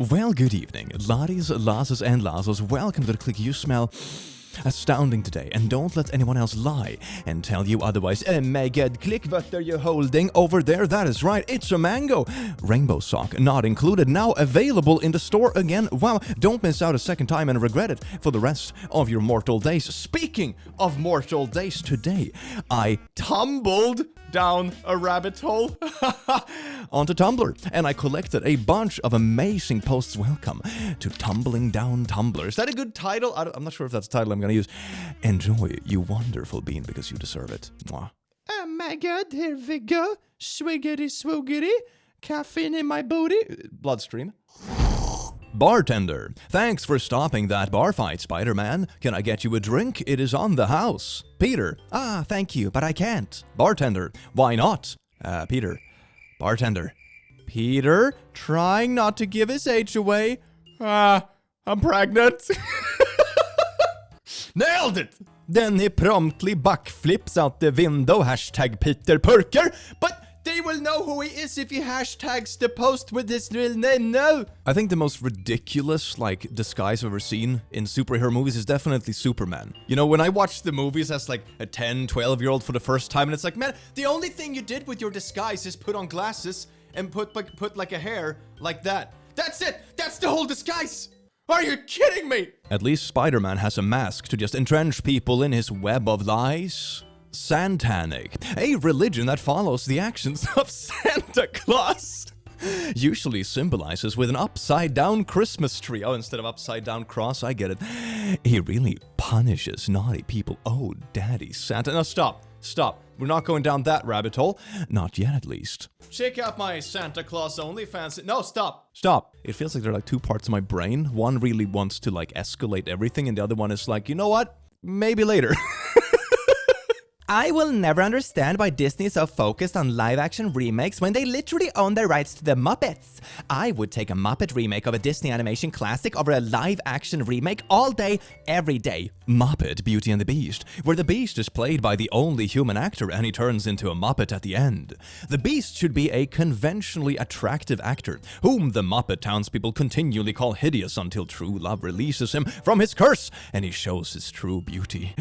Well, good evening, laddies, lasses, and lassos. Welcome to the Click. You smell astounding today, and don't let anyone else lie and tell you otherwise. Oh my god, Click, what are you holding over there? That is right, it's a mango. Rainbow sock, not included, now available in the store again. Wow, don't miss out a second time and regret it for the rest of your mortal days. Speaking of mortal days, today I tumbled down a rabbit hole onto Tumblr, and I collected a bunch of amazing posts. Welcome to Tumbling Down Tumblr. Is that a good title? I'm not sure if that's the title I'm gonna use. Enjoy, you wonderful bean, because you deserve it. Mwah. Oh my god, here we go. Swiggity swoogity. Caffeine in my booty. Bloodstream. Bartender, thanks for stopping that bar fight, Spider-Man. Can I get you a drink? It is on the house. Peter, thank you, but I can't. Bartender, why not? Peter. Bartender. Peter, trying not to give his age away. I'm pregnant. Nailed it! Then he promptly backflips out the window, hashtag Peter Perker, but they will know who he is if he hashtags the post with his real name, no! I think the most ridiculous, disguise I've ever seen in superhero movies is definitely Superman. You know, when I watch the movies as, a 10, 12-year-old for the first time, and it's like, man, the only thing you did with your disguise is put on glasses and put a hair like that. That's it! That's the whole disguise! Are you kidding me? At least Spider-Man has a mask to just entrench people in his web of lies. Santanic, a religion that follows the actions of Santa Claus, usually symbolizes with an upside-down Christmas tree. Oh, instead of upside-down cross, I get it. He really punishes naughty people. Oh, Daddy Santa. No, stop. We're not going down that rabbit hole. Not yet, at least. Check out my Santa Claus OnlyFans. No, stop. It feels like there are two parts of my brain. One really wants to escalate everything, and the other one is like, you know what? Maybe later. I will never understand why Disney is so focused on live-action remakes when they literally own the rights to the Muppets. I would take a Muppet remake of a Disney animation classic over a live-action remake all day, every day. Muppet Beauty and the Beast, where the Beast is played by the only human actor and he turns into a Muppet at the end. The Beast should be a conventionally attractive actor, whom the Muppet townspeople continually call hideous until true love releases him from his curse and he shows his true beauty.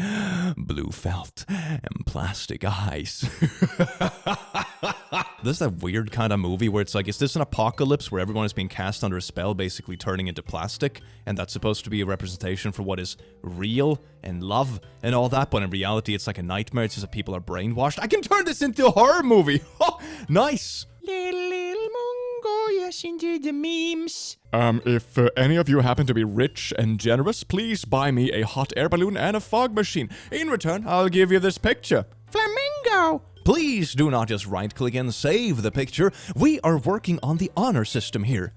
Blue felt and plastic eyes. This is that weird kind of movie where it's like, is this an apocalypse where everyone is being cast under a spell, basically turning into plastic, and that's supposed to be a representation for what is real and love and all that, but in reality it's like a nightmare. It's just that people are brainwashed. I can turn this into a horror movie. Oh, nice. Little Mungo, yes, into the memes. If any of you happen to be rich and generous, please buy me a hot air balloon and a fog machine. In return, I'll give you this picture. Flamingo! Please do not just right-click and save the picture. We are working on the honor system here.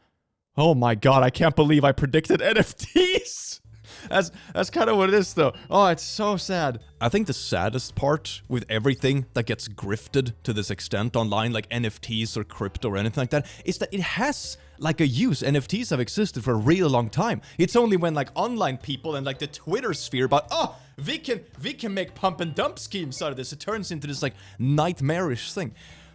Oh my god, I can't believe I predicted NFTs! That's kind of what it is, though. Oh, it's so sad. I think the saddest part with everything that gets grifted to this extent online, like NFTs or crypto or anything like that, is that it has a use. NFTs have existed for a real long time. It's only when online people and the Twitter sphere about, oh, we can make pump and dump schemes out of this. It turns into this nightmarish thing.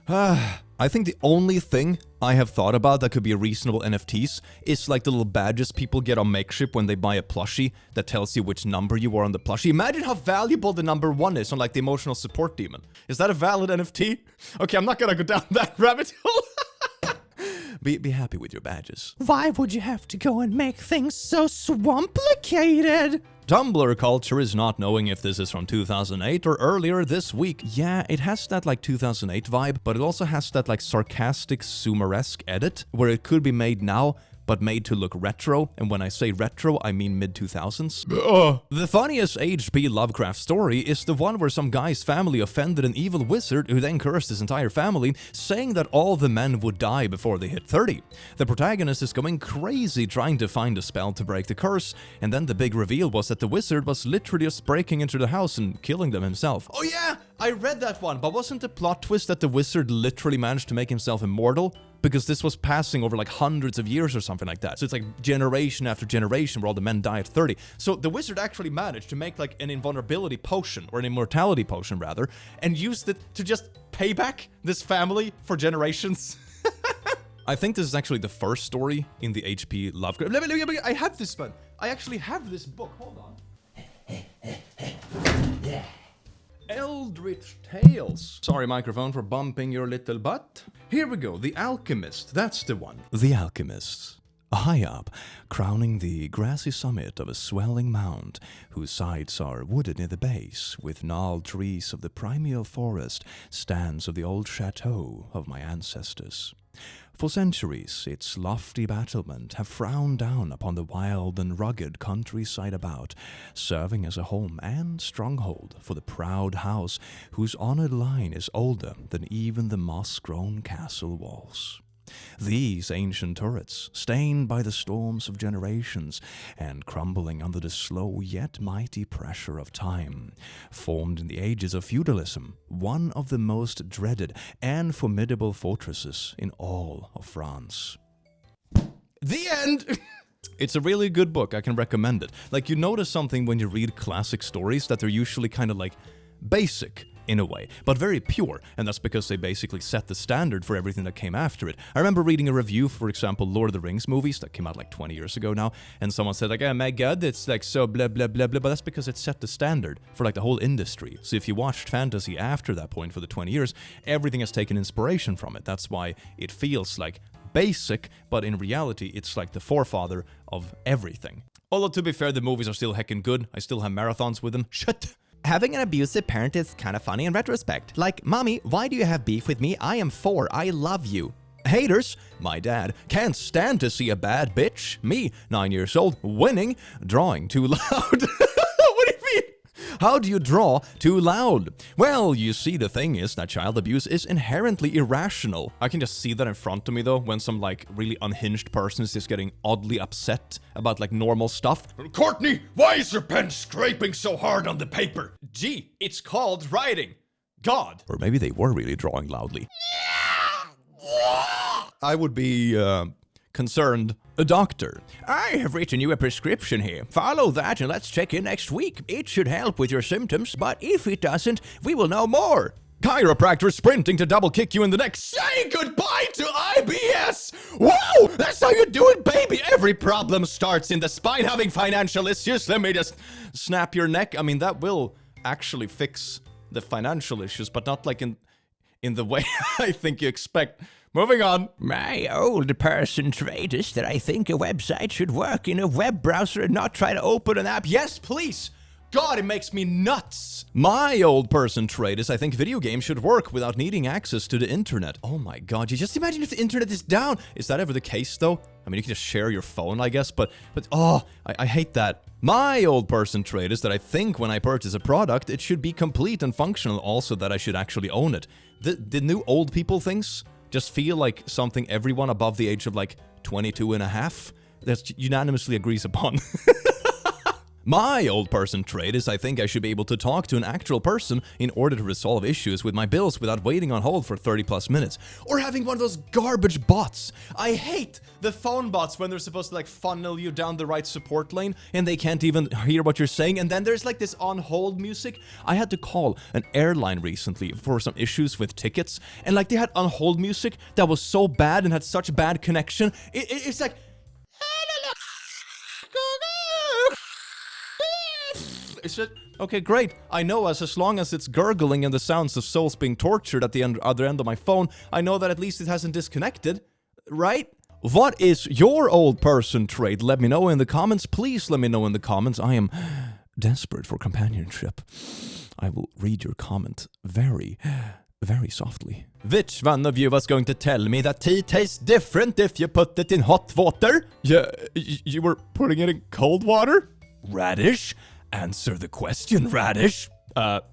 I think the only thing I have thought about that could be a reasonable NFTs is the little badges people get on Makeship when they buy a plushie that tells you which number you are on the plushie. Imagine how valuable the number 1 is on the emotional support demon. Is that a valid NFT? Okay, I'm not gonna go down that rabbit hole. Be happy with your badges. Why would you have to go and make things so swamplicated? Tumblr culture is not knowing if this is from 2008 or earlier this week. Yeah, it has that 2008 vibe, but it also has that sarcastic Sumeresque edit where it could be made now, but made to look retro, and when I say retro, I mean mid-2000s. The funniest HP Lovecraft story is the one where some guy's family offended an evil wizard who then cursed his entire family, saying that all the men would die before they hit 30. The protagonist is going crazy trying to find a spell to break the curse, and then the big reveal was that the wizard was literally just breaking into the house and killing them himself. Oh yeah, I read that one, but wasn't the plot twist that the wizard literally managed to make himself immortal? Because this was passing over hundreds of years or something like that. So it's generation after generation where all the men die at 30. So the wizard actually managed to make an invulnerability potion, or an immortality potion rather, and used it to just pay back this family for generations. I think this is actually the first story in the H.P. Lovecraft. I have this one. I actually have this book. Hold on. Eldritch Tales. Sorry, microphone, for bumping your little butt. Here we go. The Alchemist. That's the one. The Alchemist. High up, crowning the grassy summit of a swelling mound, whose sides are wooded near the base, with gnarled trees of the primeval forest, stands of the old chateau of my ancestors. For centuries, its lofty battlement have frowned down upon the wild and rugged countryside about, serving as a home and stronghold for the proud house whose honored line is older than even the moss-grown castle walls. These ancient turrets, stained by the storms of generations and crumbling under the slow yet mighty pressure of time, formed in the ages of feudalism one of the most dreaded and formidable fortresses in all of France. The end! It's a really good book, I can recommend it. Like, you notice something when you read classic stories, that they're usually kind of like basic in a way, but very pure, and that's because they basically set the standard for everything that came after it. I remember reading a review, for example, Lord of the Rings movies that came out like 20 years ago now, and someone said like, oh my god, it's like so blah blah blah blah, but that's because it set the standard for like the whole industry. So if you watched fantasy after that point for the 20 years, everything has taken inspiration from it. That's why it feels like basic, but in reality, it's like the forefather of everything. Although, to be fair, the movies are still heckin' good. I still have marathons with them. Shut. Having an abusive parent is kind of funny in retrospect. Like, Mommy, why do you have beef with me? I am 4. I love you. Haters. My dad can't stand to see a bad bitch. Me, 9 years old, winning, drawing too loud. What do you mean? How do you draw too loud? Well, you see, the thing is that child abuse is inherently irrational. I can just see that in front of me, though, when some, like, really unhinged person is just getting oddly upset about, like, normal stuff. Courtney, why is your pen scraping so hard on the paper? Gee, it's called writing. God. Or maybe they were really drawing loudly. I would be, concerned. A doctor. I have written you a prescription here. Follow that and let's check in next week. It should help with your symptoms, but if it doesn't, we will know more. Chiropractor sprinting to double kick you in the neck. Say goodbye to IBS! Whoa! That's how you do it, baby! Every problem starts in the spine. Having financial issues, let me just snap your neck. I mean, that will actually fix the financial issues, but not like in the way I think you expect. Moving on. My old person trait is that I think a website should work in a web browser and not try to open an app. Yes, please! God, it makes me nuts! My old person trait is I think video games should work without needing access to the internet. Oh my god, you just imagine if the internet is down! Is that ever the case, though? I mean, you can just share your phone, I guess, but oh, I hate that. My old person trait is that I think when I purchase a product, it should be complete and functional, also that I should actually own it. The new old people things just feel like something everyone above the age of like 22 and a half that's unanimously agrees upon. My old person trait is I think I should be able to talk to an actual person in order to resolve issues with my bills without waiting on hold for 30 plus minutes. Or having one of those garbage bots. I hate the phone bots when they're supposed to like funnel you down the right support lane and they can't even hear what you're saying. And then there's like this on hold music. I had to call an airline recently for some issues with tickets. And like they had on hold music that was so bad and had such bad connection. It's like... It's just, okay, great. I know as long as it's gurgling and the sounds of souls being tortured at the other end of my phone, I know that at least it hasn't disconnected, right? What is your old person trait? Let me know in the comments. Please let me know in the comments. I am desperate for companionship. I will read your comment very, very softly. Which one of you was going to tell me that tea tastes different if you put it in hot water? Yeah, you were putting it in cold water? Radish? Answer the question, Radish.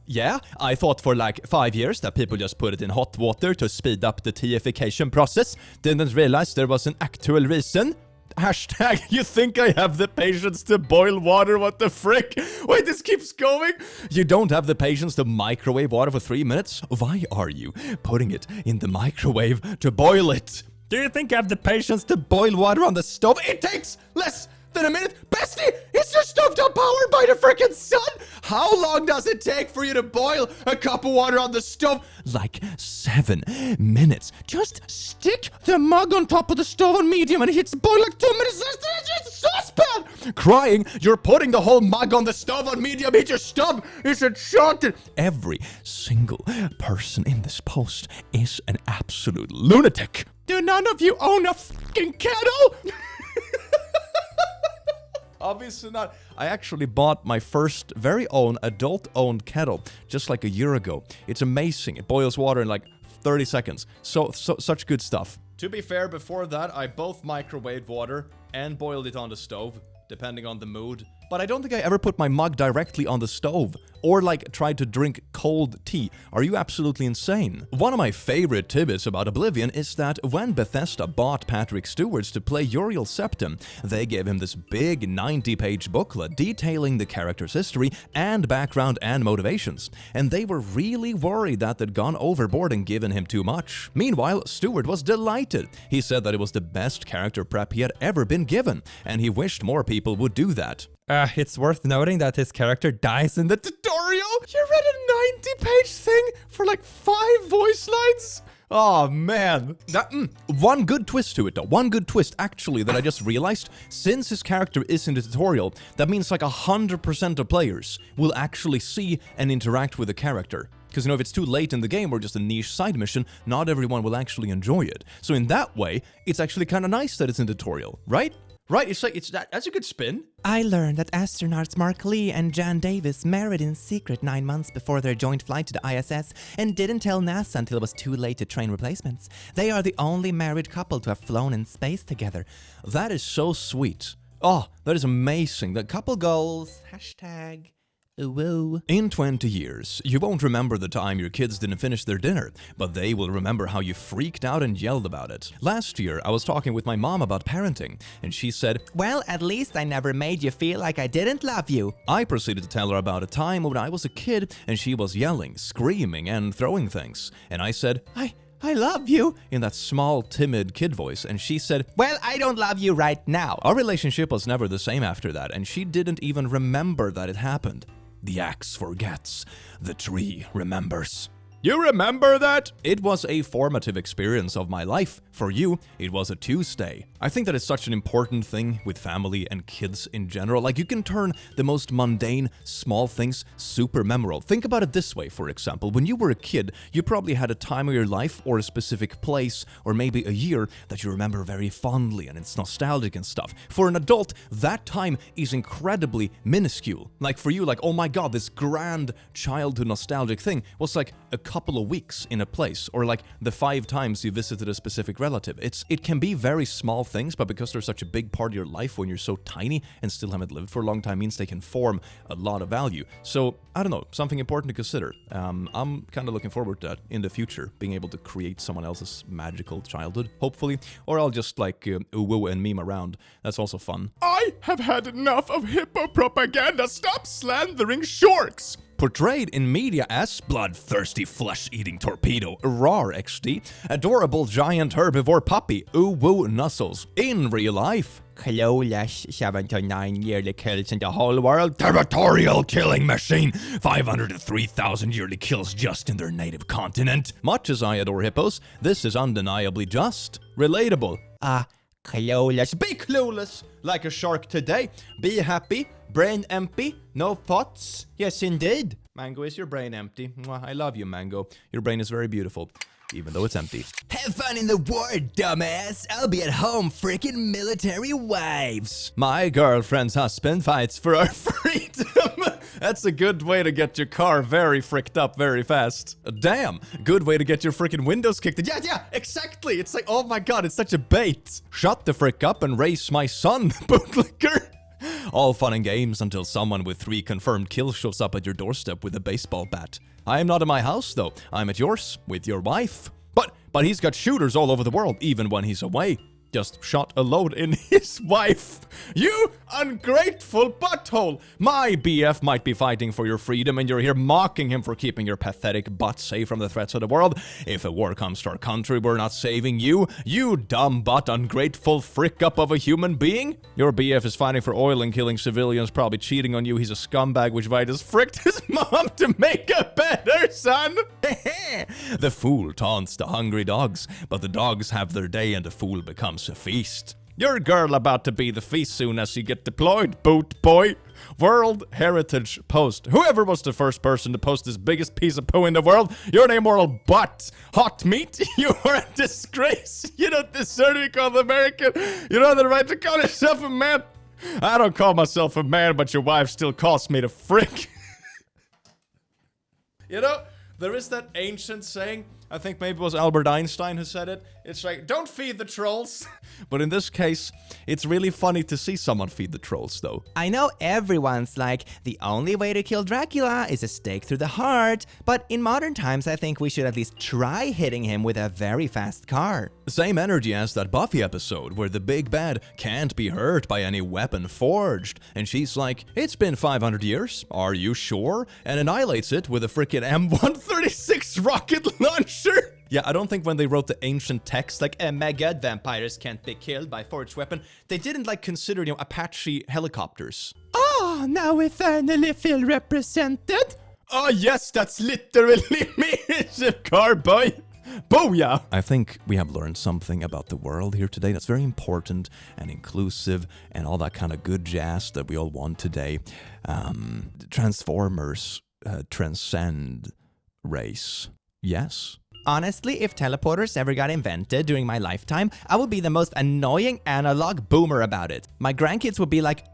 Yeah, I thought for like 5 years that people just put it in hot water to speed up the teification process. Didn't realize there was an actual reason. Hashtag, you think I have the patience to boil water? What the frick? Wait, this keeps going? You don't have the patience to microwave water for 3 minutes? Why are you putting it in the microwave to boil it? Do you think I have the patience to boil water on the stove? It takes less than a minute. Bam! nasty? Is your stove not powered by the frickin' sun? How long does it take for you to boil a cup of water on the stove? Like 7 minutes. Just stick the mug on top of the stove on medium and it hits boil like 2 minutes. It's the saucepan. Crying, you're putting the whole mug on the stove on medium. Hit your stove. It's enchanted. Every single person in this post is an absolute lunatic. Do none of you own a fucking kettle? Obviously not. I actually bought my first very own adult-owned kettle just like a year ago. It's amazing. It boils water in like 30 seconds. Such good stuff. To be fair, before that, I both microwaved water and boiled it on the stove, depending on the mood. But I don't think I ever put my mug directly on the stove or like tried to drink cold tea. Are you absolutely insane? One of my favorite tidbits about Oblivion is that when Bethesda bought Patrick Stewart to play Uriel Septim, they gave him this big 90-page booklet detailing the character's history and background and motivations. And they were really worried that they'd gone overboard and given him too much. Meanwhile, Stewart was delighted. He said that it was the best character prep he had ever been given, and he wished more people would do that. It's worth noting that his character dies in the tutorial? You read a 90-page thing for like 5 voice lines? Oh, man. One good twist to it, though. One good twist, actually, that I just realized. Since his character is in the tutorial, that means like 100% of players will actually see and interact with the character. Because, you know, if it's too late in the game or just a niche side mission, not everyone will actually enjoy it. So in that way, it's actually kind of nice that it's in the tutorial, right? Right, it's like, that's a good spin. I learned that astronauts Mark Lee and Jan Davis married in secret 9 months before their joint flight to the ISS and didn't tell NASA until it was too late to train replacements. They are the only married couple to have flown in space together. That is so sweet. Oh, that is amazing. The couple goals. Hashtag. Woo. In 20 years, you won't remember the time your kids didn't finish their dinner, but they will remember how you freaked out and yelled about it. Last year, I was talking with my mom about parenting, and she said, "Well, at least I never made you feel like I didn't love you." I proceeded to tell her about a time when I was a kid and she was yelling, screaming, and throwing things. And I said, I love you, in that small, timid kid voice, and she said, "Well, I don't love you right now." Our relationship was never the same after that, and she didn't even remember that it happened. The axe forgets, the tree remembers. You remember that? It was a formative experience of my life. For you, it was a Tuesday. I think that it's such an important thing with family and kids in general. Like, you can turn the most mundane, small things super memorable. Think about it this way, for example. When you were a kid, you probably had a time of your life or a specific place or maybe a year that you remember very fondly and it's nostalgic and stuff. For an adult, that time is incredibly minuscule. Like for you, like, oh my god, this grand childhood nostalgic thing was like a couple of weeks in a place, or like the 5 times you visited a specific relative. It can be very small things, but because they're such a big part of your life when you're so tiny and still haven't lived for a long time, means they can form a lot of value. So, I don't know, something important to consider. I'm kind of looking forward to that in the future, being able to create someone else's magical childhood, hopefully, or I'll just like woo and meme around. That's also fun. I have had enough of hippo propaganda. Stop slandering sharks! Portrayed in media as bloodthirsty flesh-eating torpedo, rawr XD, adorable giant herbivore puppy, woo nuzzles. In real life, Clolash, 7 to 9 yearly kills in the whole world. Territorial killing machine, 500 to 3,000 yearly kills just in their native continent. Much as I adore hippos, this is undeniably just. Relatable. Clueless. Be clueless, like a shark today. Be happy, brain empty, no thoughts. Yes, indeed. Mango, is your brain empty? Mwah, I love you, Mango. Your brain is very beautiful, even though it's empty. Have fun in the war, dumbass. I'll be at home freaking military wives. My girlfriend's husband fights for our freedom. That's a good way to get your car very fricked up very fast. Damn, good way to get your freaking windows kicked in. Yeah, exactly. It's like, oh my god, it's such a bait. Shut the frick up and raise my son, bootlicker. All fun and games until someone with 3 confirmed kills shows up at your doorstep with a baseball bat. I am not at my house, though. I'm at yours, with your wife. But he's got shooters all over the world, even when he's away. just shot a load in his wife. You ungrateful butthole! My BF might be fighting for your freedom and you're here mocking him for keeping your pathetic butt safe from the threats of the world. If a war comes to our country, we're not saving you. You dumb butt ungrateful frick up of a human being. Your BF is fighting for oil and killing civilians, probably cheating on you. He's a scumbag which Vitus fricked his mom to make a better son. The fool taunts the hungry dogs, but the dogs have their day and the fool becomes a feast. Your girl about to be the feast soon as you get deployed, boot boy. World Heritage Post. Whoever was the first person to post this biggest piece of poo in the world, you're an immoral butt. Hot meat, you are a disgrace. You don't deserve to be called American. You don't have the right to call yourself a man. I don't call myself a man, but your wife still calls me the frick. You know, there is that ancient saying, I think maybe it was Albert Einstein who said it. It's like, don't feed the trolls. But in this case, it's really funny to see someone feed the trolls, though. I know everyone's like, the only way to kill Dracula is a stake through the heart, but in modern times I think we should at least try hitting him with a very fast car. Same energy as that Buffy episode where the big bad can't be hurt by any weapon forged. And she's like, it's been 500 years, are you sure? And annihilates it with a freaking M136 rocket launcher. Yeah, I don't think when they wrote the ancient text, like, oh my god, vampires can't be killed by forged weapon, they didn't, like, consider, you know, Apache helicopters. Oh, now we finally feel represented. Oh yes, that's literally me, ship car boy. Booyah! I think we have learned something about the world here today that's very important and inclusive and all that kind of good jazz that we all want today. Transformers transcend race. Yes? Honestly, if teleporters ever got invented during my lifetime, I would be the most annoying analog boomer about it. My grandkids would be like,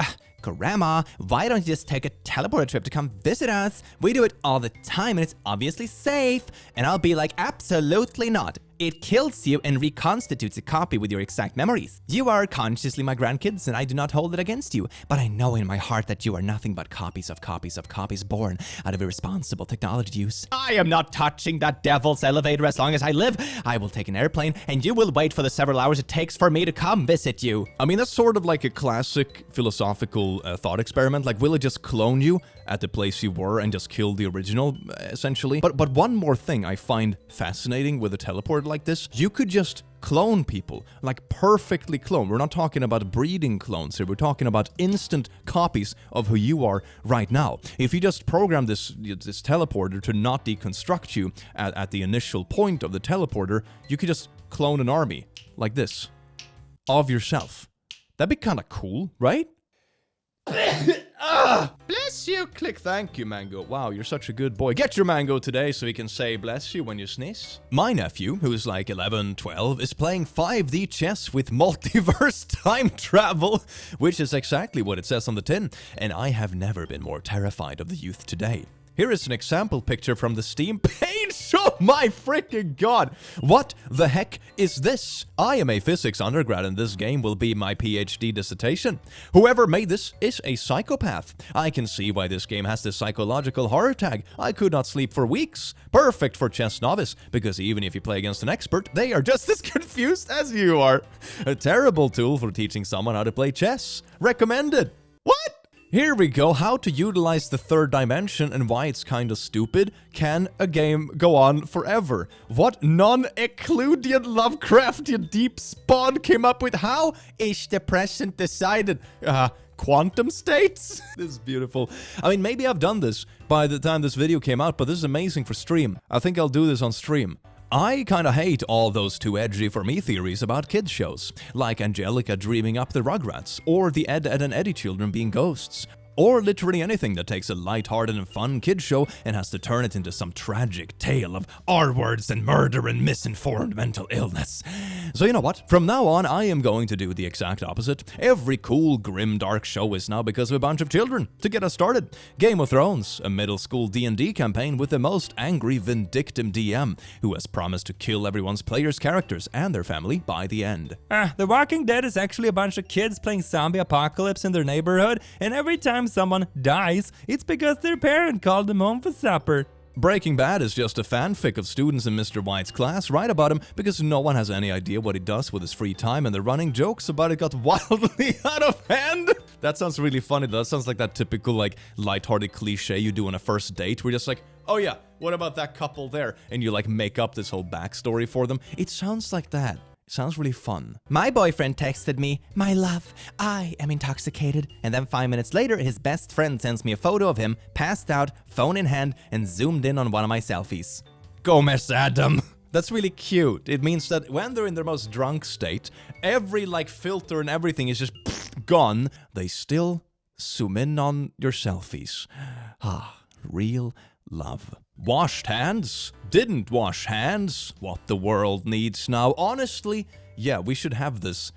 Grandma, why don't you just take a teleporter trip to come visit us? We do it all the time and it's obviously safe. And I'll be like, absolutely not. It kills you and reconstitutes a copy with your exact memories. You are consciously my grandkids and I do not hold it against you, but I know in my heart that you are nothing but copies of copies of copies born out of irresponsible technology use. I am not touching that devil's elevator as long as I live. I will take an airplane and you will wait for the several hours it takes for me to come visit you. I mean, that's sort of like a classic philosophical thought experiment. Like, will it just clone you at the place you were and just kill the original, essentially? But one more thing I find fascinating with a teleporter like this, you could just clone people, like perfectly clone. We're not talking about breeding clones here, we're talking about instant copies of who you are right now. If you just program this teleporter to not deconstruct you at the initial point of the teleporter, you could just clone an army like this of yourself. That'd be kind of cool, right? Bless you, click. Thank you, Mango. Wow, you're such a good boy. Get your mango today so he can say bless you when you sneeze. My nephew, who's like 11, 12, is playing 5D chess with multiverse time travel, which is exactly what it says on the tin, and I have never been more terrified of the youth today. Here is an example picture from the Steam page. Oh my freaking god! What the heck is this? I am a physics undergrad and this game will be my PhD dissertation. Whoever made this is a psychopath. I can see why this game has this psychological horror tag. I could not sleep for weeks. Perfect for chess novice, because even if you play against an expert, they are just as confused as you are. A terrible tool for teaching someone how to play chess. Recommended. What? Here we go, how to utilize the third dimension and why it's kinda stupid. Can a game go on forever? What non-Euclidean Lovecraftian deep spawn came up with? How is the present decided? Quantum states? This is beautiful. I mean, maybe I've done this by the time this video came out, but this is amazing for stream. I think I'll do this on stream. I kinda hate all those too edgy for me theories about kids shows, like Angelica dreaming up the Rugrats, or the Ed, Edd and Eddy children being ghosts, or literally anything that takes a lighthearted and fun kids show and has to turn it into some tragic tale of R-words and murder and misinformed mental illness. So you know what? From now on, I am going to do the exact opposite. Every cool, grim, dark show is now because of a bunch of children. To get us started, Game of Thrones, a middle school D&D campaign with the most angry, vindictive DM who has promised to kill everyone's players' characters and their family by the end. The Walking Dead is actually a bunch of kids playing zombie apocalypse in their neighborhood, and every time someone dies, it's because their parent called them home for supper. Breaking Bad is just a fanfic of students in Mr. White's class write about him because no one has any idea what he does with his free time, and the running jokes about it got wildly out of hand. That sounds really funny. That sounds like that typical, like, lighthearted cliche you do on a first date where you're just like, oh yeah, what about that couple there? And you, like, make up this whole backstory for them. It sounds like that. It sounds really fun. My boyfriend texted me, "My love, I am intoxicated." And then 5 minutes later, his best friend sends me a photo of him, passed out, phone in hand, and zoomed in on one of my selfies. Go, Miss Adam. That's really cute. It means that when they're in their most drunk state, every, like, filter and everything is just gone. They still zoom in on your selfies. Ah, real love. Washed hands? Didn't wash hands? What the world needs now. Honestly, yeah, we should have this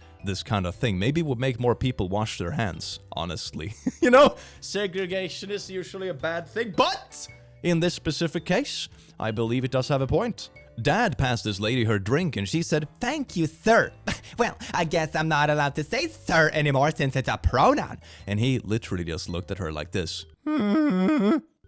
kind of thing. Maybe it would make more people wash their hands, honestly. You know, segregation is usually a bad thing, but in this specific case, I believe it does have a point. Dad passed this lady her drink and she said, "Thank you, sir." Well, I guess I'm not allowed to say sir anymore since it's a pronoun. And he literally just looked at her like this.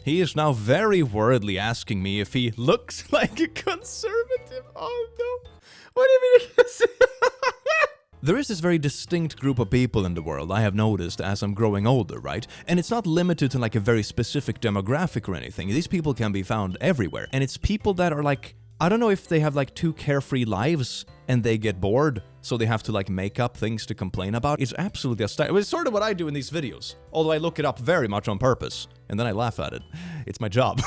He is now very worriedly asking me if he looks like a conservative. Oh no. What do you mean? There is this very distinct group of people in the world I have noticed as I'm growing older, right? And it's not limited to like a very specific demographic or anything. These people can be found everywhere. And it's people that are like, I don't know if they have like two carefree lives and they get bored, so they have to like make up things to complain about. It's absolutely astounding. It's sort of what I do in these videos, although I look it up very much on purpose, and then I laugh at it. It's my job.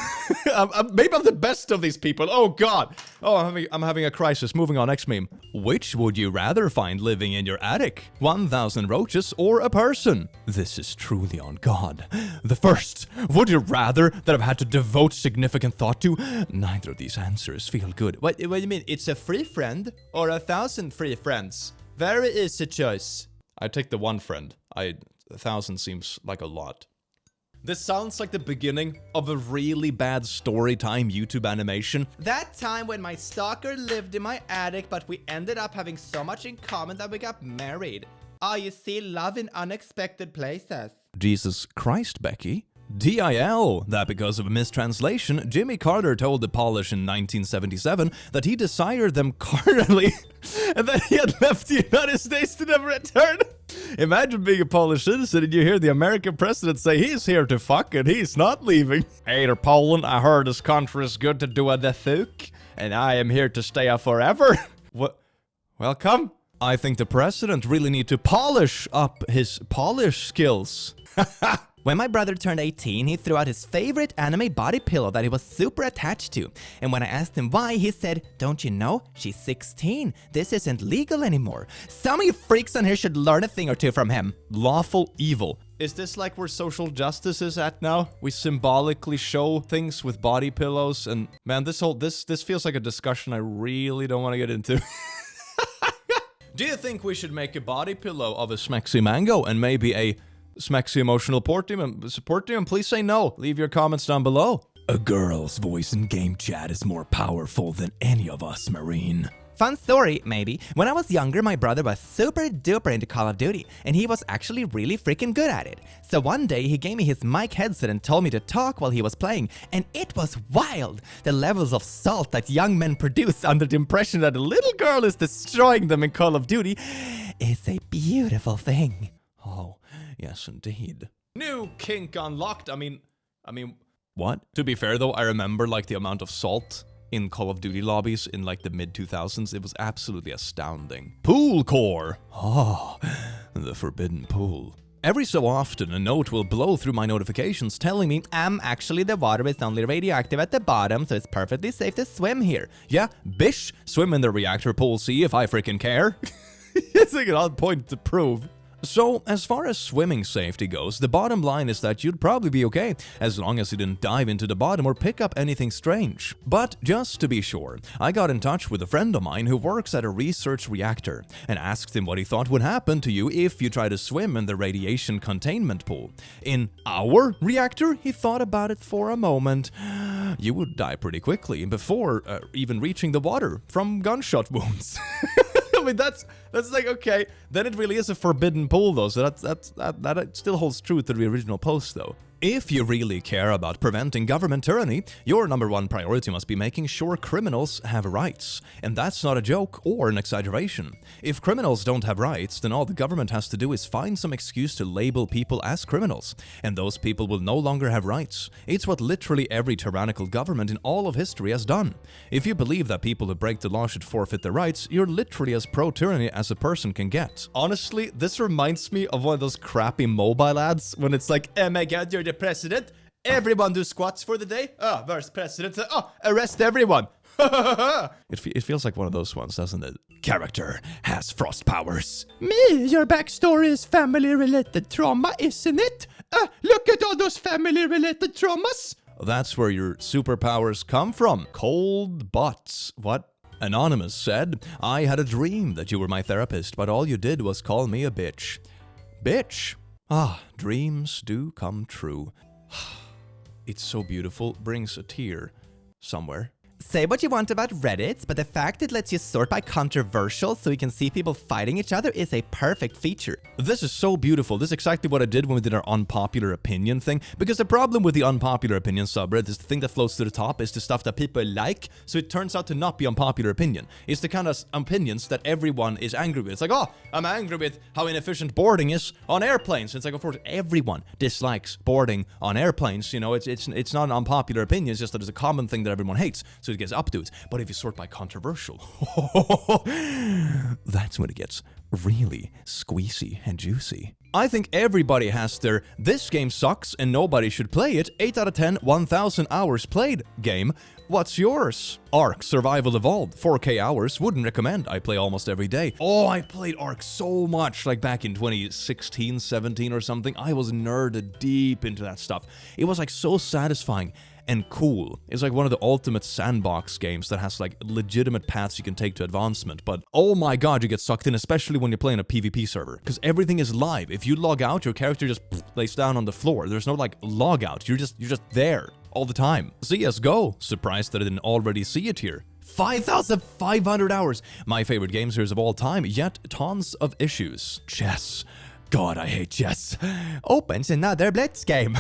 Maybe I'm the best of these people. Oh god. Oh, I'm having a crisis. Moving on, next meme. Which would you rather find living in your attic? 1,000 roaches or a person? This is truly on God. The first. Would you rather that I've had to devote significant thought to? Neither of these answers feel good. What do you mean? It's a free friend or 1,000 free friends? Very easy choice. I take the one friend. 1,000 seems like a lot. This sounds like the beginning of a really bad storytime YouTube animation. That time when my stalker lived in my attic, but we ended up having so much in common that we got married. Oh, you see love in unexpected places. Jesus Christ, Becky. DIL, that because of a mistranslation, Jimmy Carter told the Polish in 1977 that he desired them carnally and that he had left the United States to never return. Imagine being a Polish citizen and you hear the American president say he's here to fuck and he's not leaving. Hey there, Poland, I heard this country is good to do a thuk, and I am here to stay forever. What? Welcome? I think the president really need to polish up his Polish skills. When my brother turned 18, he threw out his favorite anime body pillow that he was super attached to. And when I asked him why, he said, "Don't you know? She's 16. This isn't legal anymore." Some of you freaks on here should learn a thing or two from him. Lawful evil. Is this like where social justice is at now? We symbolically show things with body pillows, and man, this feels like a discussion I really don't want to get into. Do you think we should make a body pillow of a smexy mango and maybe a smexy emotional support team? Please say no. Leave your comments down below. A girl's voice in game chat is more powerful than any of us, Marine. Fun story, maybe. When I was younger, my brother was super duper into Call of Duty, and he was actually really freaking good at it. So one day, he gave me his mic headset and told me to talk while he was playing, and it was wild! The levels of salt that young men produce under the impression that a little girl is destroying them in Call of Duty is a beautiful thing. Oh, yes indeed. New kink unlocked. I mean, what? To be fair though, I remember like the amount of salt in Call of Duty lobbies in like the mid-2000s. It was absolutely astounding. Pool core. Oh, the forbidden pool. Every so often, a note will blow through my notifications telling me, actually the water is only radioactive at the bottom, so it's perfectly safe to swim here. Yeah, bish, swim in the reactor pool, see if I freaking care. It's like an odd point to prove. So, as far as swimming safety goes, the bottom line is that you'd probably be okay, as long as you didn't dive into the bottom or pick up anything strange. But just to be sure, I got in touch with a friend of mine who works at a research reactor, and asked him what he thought would happen to you if you try to swim in the radiation containment pool. In our reactor, he thought about it for a moment. You would die pretty quickly, before even reaching the water, from gunshot wounds. I mean, that's like, okay, then it really is a forbidden pool though, so that still holds true to the original post though. If you really care about preventing government tyranny, your number one priority must be making sure criminals have rights. And that's not a joke or an exaggeration. If criminals don't have rights, then all the government has to do is find some excuse to label people as criminals. And those people will no longer have rights. It's what literally every tyrannical government in all of history has done. If you believe that people who break the law should forfeit their rights, you're literally as pro-tyranny as a person can get. Honestly, this reminds me of one of those crappy mobile ads when it's like, oh my god, you're the president. Everyone do squats for the day. Oh, where's president? Oh, arrest everyone. It feels like one of those ones, doesn't it? Character has frost powers. Me, your backstory is family-related trauma, isn't it? Look at all those family-related traumas. That's where your superpowers come from. Cold butts. What? Anonymous said, I had a dream that you were my therapist, but all you did was call me a bitch. Bitch. Ah, dreams do come true. It's so beautiful, brings a tear somewhere. Say what you want about Reddit, but the fact it lets you sort by controversial so you can see people fighting each other is a perfect feature. This is so beautiful. This is exactly what I did when we did our unpopular opinion thing. Because the problem with the unpopular opinion subreddit is the thing that floats to the top is the stuff that people like, so it turns out to not be unpopular opinion. It's the kind of opinions that everyone is angry with. It's like, oh, I'm angry with how inefficient boarding is on airplanes. It's like, of course, everyone dislikes boarding on airplanes. You know, it's not an unpopular opinion, it's just that it's a common thing that everyone hates. So it gets up to it. But if you sort by controversial, that's when it gets really squeezy and juicy. I think everybody has their this game sucks and nobody should play it 8 out of 10 1000 hours played game. What's yours? Ark Survival Evolved 4K hours, wouldn't recommend. I play almost every day. Oh, I played Ark so much, like back in 2016, 17 or something. I was nerded deep into that stuff. It was like so satisfying and cool. It's like one of the ultimate sandbox games that has like legitimate paths you can take to advancement, but oh my god, you get sucked in, especially when you're playing a PvP server, because everything is live. If you log out, your character just lays down on the floor. There's no like log out. You're just there all the time. CSGO, surprised that I didn't already see it here. 5,500 hours. My favorite game series of all time, yet tons of issues. Chess. God, I hate chess. Opens another Blitz game.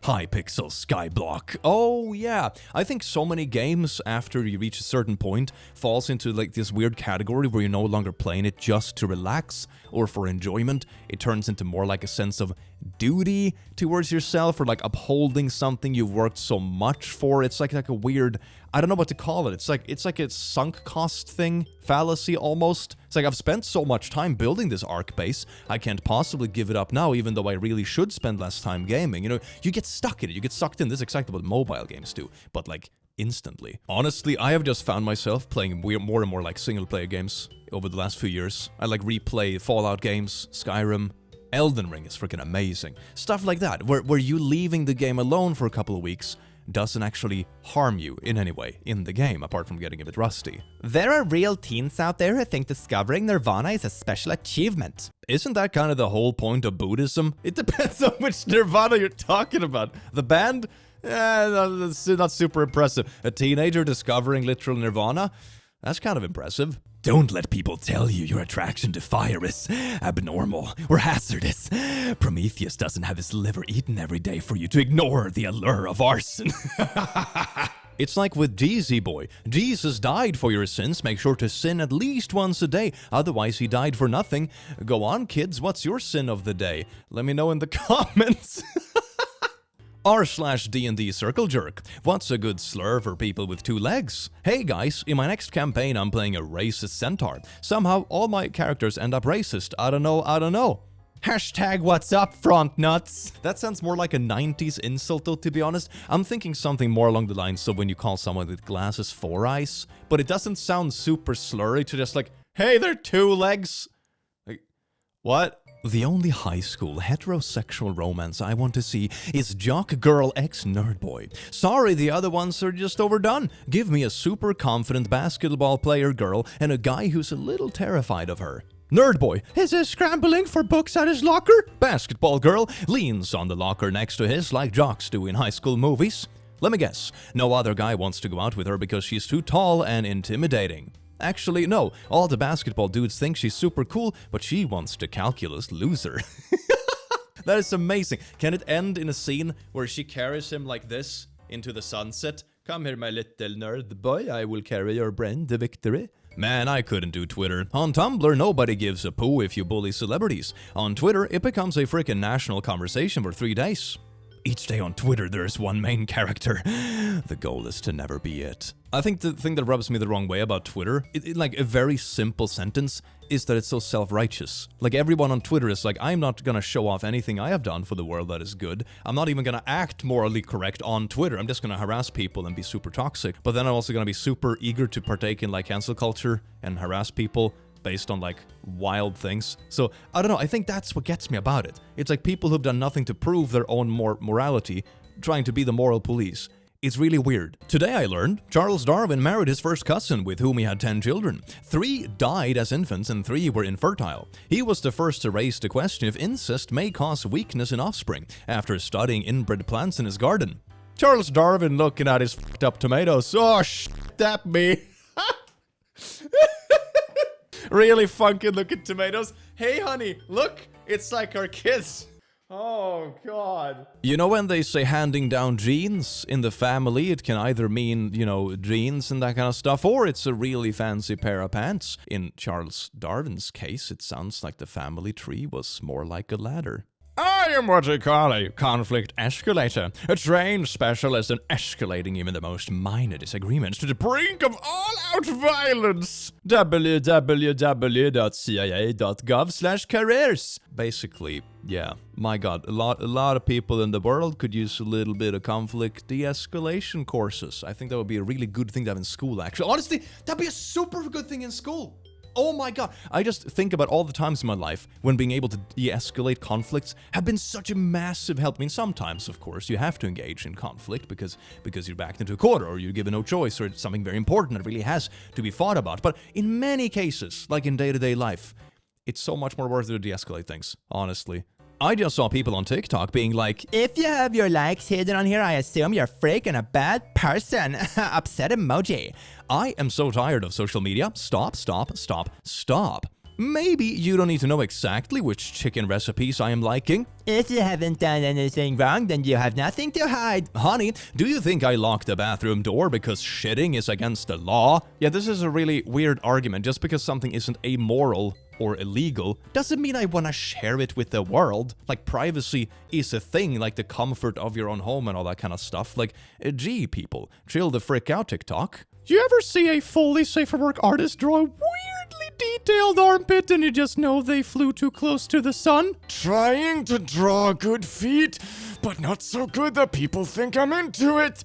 Hypixel Skyblock. Oh yeah, I think so many games after you reach a certain point falls into like this weird category where you're no longer playing it just to relax or for enjoyment. It turns into more like a sense of duty towards yourself or like upholding something you've worked so much for. It's like a weird, I don't know what to call it. It's like a sunk cost thing, fallacy almost. It's like I've spent so much time building this Ark base, I can't possibly give it up now, even though I really should spend less time gaming. You know, you get stuck in it, you get sucked in. This is exactly what mobile games do, but like instantly. Honestly, I have just found myself playing more and more like single player games over the last few years. I like replay Fallout games, Skyrim. Elden Ring is freaking amazing. Stuff like that, where you leaving the game alone for a couple of weeks doesn't actually harm you in any way in the game, apart from getting a bit rusty. There are real teens out there who think discovering Nirvana is a special achievement. Isn't that kind of the whole point of Buddhism? It depends on which Nirvana you're talking about. The band? That's not super impressive. A teenager discovering literal Nirvana? That's kind of impressive. Don't let people tell you your attraction to fire is abnormal or hazardous. Prometheus doesn't have his liver eaten every day for you to ignore the allure of arson. It's like with Jeezy Boy. Jesus died for your sins. Make sure to sin at least once a day. Otherwise, he died for nothing. Go on, kids. What's your sin of the day? Let me know in the comments. r/D&D Circle Jerk. What's a good slur for people with 2 legs? Hey guys, in my next campaign I'm playing a racist centaur. Somehow all my characters end up racist. I don't know. Hashtag what's up, front nuts. That sounds more like a 90s insult though, to be honest. I'm thinking something more along the lines of when you call someone with glasses 4 eyes. But it doesn't sound super slurry to just like, hey, they're 2 legs. Like, what? The only high school heterosexual romance I want to see is Jock Girl X Nerd Boy. Sorry, the other ones are just overdone. Give me a super confident basketball player girl and a guy who's a little terrified of her. Nerd Boy is scrambling for books at his locker. Basketball girl leans on the locker next to his like jocks do in high school movies. Let me guess, no other guy wants to go out with her because she's too tall and intimidating. Actually, no, all the basketball dudes think she's super cool, but she wants the calculus loser. That is amazing. Can it end in a scene where she carries him like this into the sunset? Come here, my little nerd boy, I will carry your brain to victory. Man, I couldn't do Twitter. On Tumblr, nobody gives a poo if you bully celebrities. On Twitter, it becomes a freaking national conversation for 3 days. Each day on Twitter, there's one main character. The goal is to never be it. I think the thing that rubs me the wrong way about Twitter, like a very simple sentence, is that it's so self-righteous. Like everyone on Twitter is like, I'm not gonna show off anything I have done for the world that is good. I'm not even gonna act morally correct on Twitter. I'm just gonna harass people and be super toxic. But then I'm also gonna be super eager to partake in like cancel culture and harass people based on like wild things. So I don't know, I think that's what gets me about it. It's like people who've done nothing to prove their own morality trying to be the moral police. It's really weird. Today I learned Charles Darwin married his first cousin with whom he had 10 children. 3 died as infants and 3 were infertile. He was the first to raise the question if incest may cause weakness in offspring after studying inbred plants in his garden. Charles Darwin looking at his fucked up tomatoes. Oh shit at me. Really funky looking tomatoes. Hey honey, look, it's like our kids. Oh god. You know when they say handing down genes in the family, it can either mean, you know, genes and that kind of stuff, or it's a really fancy pair of pants. In Charles Darwin's case, it sounds like the family tree was more like a ladder. I am what they call a conflict escalator, a trained specialist in escalating even the most minor disagreements to the brink of all-out violence. www.cia.gov/careers. Basically, yeah, my god, a lot of people in the world could use a little bit of conflict de-escalation courses. I think that would be a really good thing to have in school, actually. Honestly, that'd be a super good thing in school. Oh my god, I just think about all the times in my life when being able to de-escalate conflicts have been such a massive help. I mean, sometimes, of course, you have to engage in conflict because you're backed into a corner or you're given no choice or it's something very important that really has to be thought about. But in many cases, like in day-to-day life, it's so much more worth it to de-escalate things, honestly. I just saw people on TikTok being like, if you have your likes hidden on here, I assume you're freaking a bad person. Upset emoji. I am so tired of social media. Stop. Maybe you don't need to know exactly which chicken recipes I am liking. If you haven't done anything wrong, then you have nothing to hide. Honey, do you think I locked the bathroom door because shitting is against the law? Yeah, this is a really weird argument. Just because something isn't amoral or illegal doesn't mean I want to share it with the world. Like, privacy is a thing, like the comfort of your own home and all that kind of stuff. Like, gee, people, chill the frick out, TikTok. You ever see a fully safe for work artist draw a weirdly detailed armpit and you just know they flew too close to the sun? Trying to draw good feet, but not so good that people think I'm into it.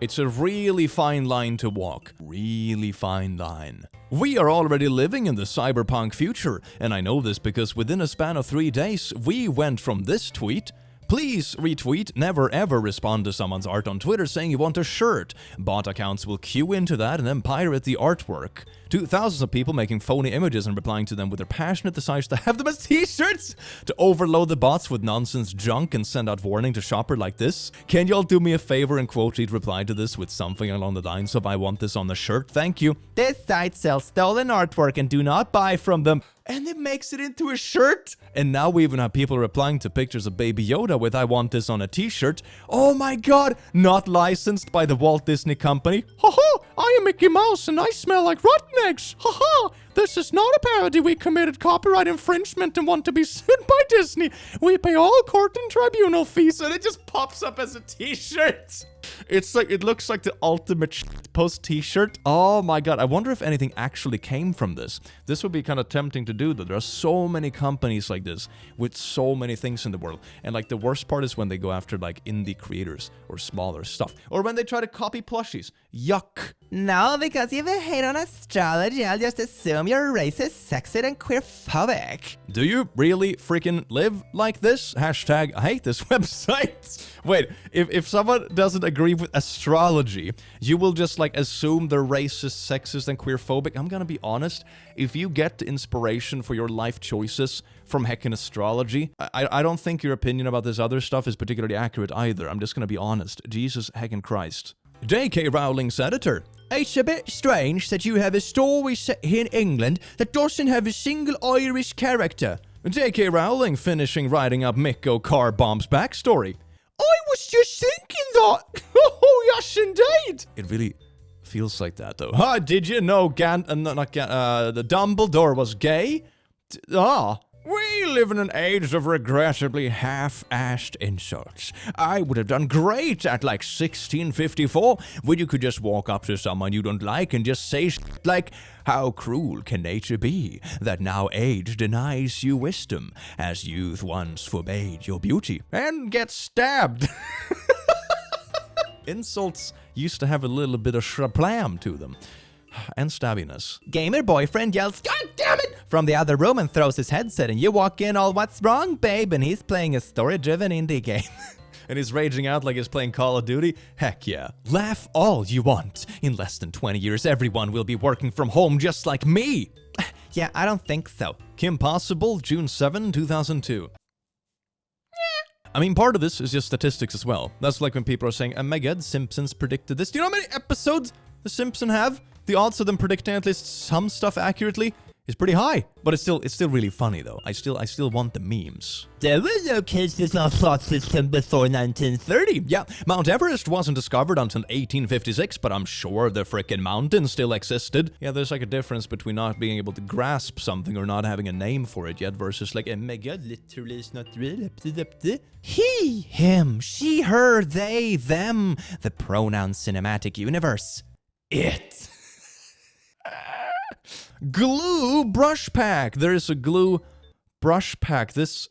It's a really fine line to walk. Really fine line. We are already living in the cyberpunk future, and I know this because within a span of 3 days, we went from this tweet, please retweet, never ever respond to someone's art on Twitter saying you want a shirt. Bot accounts will queue into that and then pirate the artwork. To thousands of people making phony images and replying to them with their passionate desires to have them as t-shirts. To overload the bots with nonsense junk and send out warning to shopper like this. Can y'all do me a favor and quote tweet reply to this with something along the lines of I want this on the shirt, thank you. This site sells stolen artwork and do not buy from them. And it makes it into a shirt. And now we even have people replying to pictures of Baby Yoda with I want this on a t-shirt. Oh my god, not licensed by the Walt Disney Company. Haha, I am Mickey Mouse and I smell like rotten eggs. Haha, this is not a parody. We committed copyright infringement and want to be sued by Disney. We pay all court and tribunal fees, and it just pops up as a t-shirt. It's like, it looks like the ultimate post t-shirt. Oh my god, I wonder if anything actually came from this. This would be kind of tempting to do, though. There are so many companies like this with so many things in the world. And like the worst part is when they go after like indie creators or smaller stuff. Or when they try to copy plushies. Yuck. No, because you have a hate on astrology, I'll just assume you're racist, sexist, and queerphobic. Do you really freaking live like this? Hashtag I hate this website. Wait, if someone doesn't agree with astrology, you will just like assume they're racist, sexist, and queerphobic. I'm gonna be honest, if you get inspiration for your life choices from heckin' astrology, I don't think your opinion about this other stuff is particularly accurate either. I'm just gonna be honest. Jesus heckin' Christ. J.K. Rowling's editor. It's a bit strange that you have a story set here in England that doesn't have a single Irish character. J.K. Rowling finishing writing up Mikko Carbomb's backstory. I was just thinking that. Oh, yes, indeed. It really feels like that, though. Did you know the Dumbledore was gay? We live in an age of regrettably half-assed insults. I would have done great at like 1654, where you could just walk up to someone you don't like and just say like, how cruel can nature be, that now age denies you wisdom, as youth once forbade your beauty, and get stabbed. Insults used to have a little bit of shraplam to them. And stabbiness. Gamer boyfriend yells, "God damn it!" from the other room and throws his headset, and you walk in all, "What's wrong, babe?" and he's playing a story-driven indie game. And he's raging out like he's playing Call of Duty? Heck yeah. Laugh all you want. In less than 20 years, everyone will be working from home just like me. Yeah, I don't think so. Kim Possible, June 7, 2002. I mean, part of this is just statistics as well. That's like when people are saying, oh my god, Simpsons predicted this. Do you know how many episodes The Simpsons have? The odds of them predicting at least some stuff accurately is pretty high. But it's still really funny though. I still want the memes. There were no cases of thought system before 1930. Yeah, Mount Everest wasn't discovered until 1856, but I'm sure the frickin' mountain still existed. Yeah, there's like a difference between not being able to grasp something or not having a name for it yet versus like, oh my god, literally it's not real. He, him, she, her, they, them. The pronoun cinematic universe. It. Glue brush pack. There is a glue brush pack. This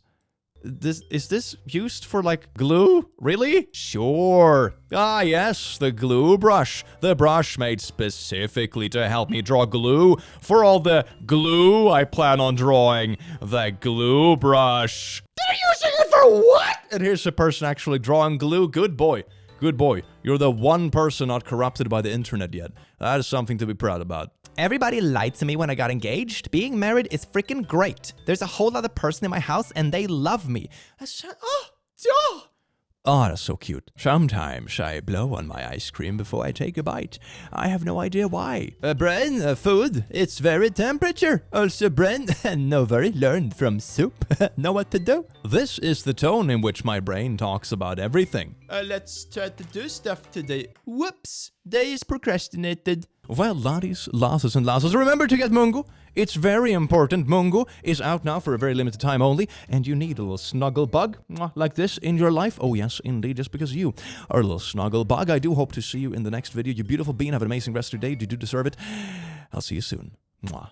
is this used for like glue? Really? Sure. Ah yes, the glue brush. The brush made specifically to help me draw glue for all the glue I plan on drawing. The glue brush. They're using it for what? And here's a person actually drawing glue. Good boy. Good boy. You're the one person not corrupted by the internet yet. That is something to be proud about. Everybody lied to me when I got engaged. Being married is freaking great. There's a whole other person in my house and they love me. Oh, that's so cute. Sometimes I blow on my ice cream before I take a bite. I have no idea why. Brain, food, it's very temperature. Also brain, no very learned from soup. Know what to do. This is the tone in which my brain talks about everything. Let's try to do stuff today. Whoops, day is procrastinated. Well, laddies, lasses and lasses, remember to get Mungo. It's very important. Mungo is out now for a very limited time only, and you need a little snuggle bug like this in your life. Oh yes, indeed, just because you are a little snuggle bug. I do hope to see you in the next video. You beautiful bean, have an amazing rest of your day. You do deserve it. I'll see you soon. Mwah.